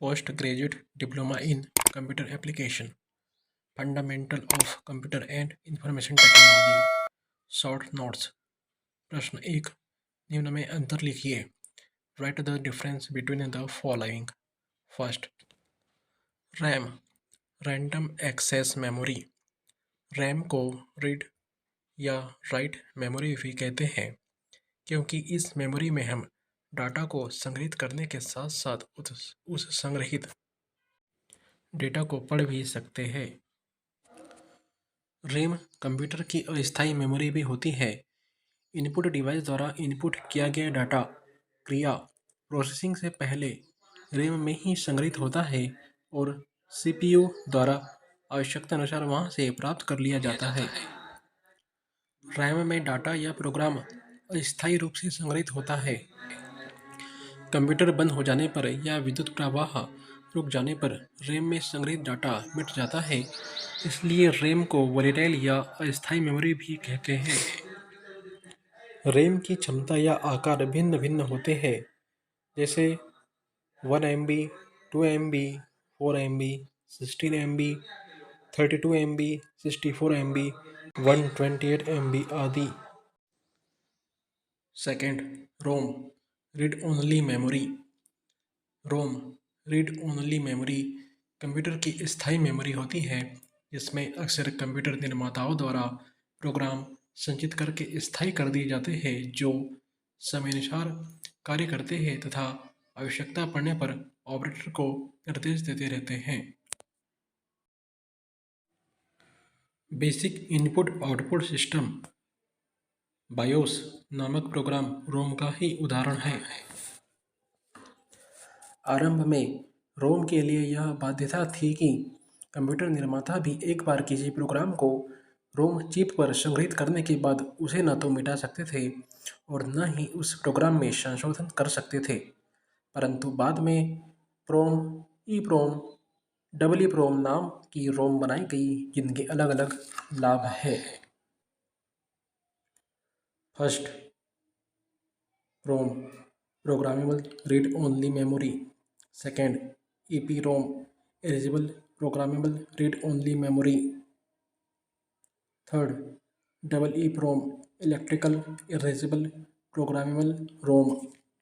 Post graduate diploma in computer application, fundamental of computer and information technology, short notes. प्रश्न 1, निम्न में अंतर लिखिए। Write the difference between the following. First, RAM, random access memory. RAM को read या write memory भी कहते हैं क्योंकि इस मेमोरी में हम डाटा को संग्रहित करने के साथ साथ उस संग्रहित डेटा को पढ़ भी सकते हैं। रैम कंप्यूटर की अस्थायी मेमोरी भी होती है। इनपुट डिवाइस द्वारा इनपुट किया गया डाटा क्रिया प्रोसेसिंग से पहले रैम में ही संग्रहित होता है और सीपीयू द्वारा आवश्यकता अनुसार वहां से प्राप्त कर लिया जाता है। रैम में डाटा या प्रोग्राम अस्थायी रूप से संग्रहित होता है। कंप्यूटर बंद हो जाने पर या विद्युत प्रवाह रुक जाने पर रैम में संग्रहित डाटा मिट जाता है, इसलिए रैम को वोलेटाइल या अस्थायी मेमोरी भी कहते हैं। रैम की क्षमता या आकार भिन्न भिन्न होते हैं, जैसे 1 MB, 2 MB, 4 MB, 16 MB, 32 MB, 64 MB, 128 MB आदि। सेकेंड, रोम, रीड ओनली मेमोरी। रोम, रीड ओनली मेमोरी कंप्यूटर की स्थायी मेमोरी होती है जिसमें अक्सर कंप्यूटर निर्माताओं द्वारा प्रोग्राम संचित करके स्थायी कर दिए जाते हैं जो समयानुसार कार्य करते हैं तथा आवश्यकता पड़ने पर ऑपरेटर को निर्देश देते रहते हैं। Basic input output system BIOS नामक प्रोग्राम रोम का ही उदाहरण है। आरंभ में रोम के लिए यह बाध्यता थी कि कंप्यूटर निर्माता भी एक बार किसी प्रोग्राम को रोम चिप पर संग्रहित करने के बाद उसे न तो मिटा सकते थे और न ही उस प्रोग्राम में संशोधन कर सकते थे, परंतु बाद में प्रोम, ईप्रोम, डबल ईप्रोम नाम की रोम बनाई गई जिनके अलग अलग लाभ हैं। First, ROM, programmable read only memory. Second, EPROM, eligible programmable read only memory. Third, double EPROM, electrical erasable programmable रोम।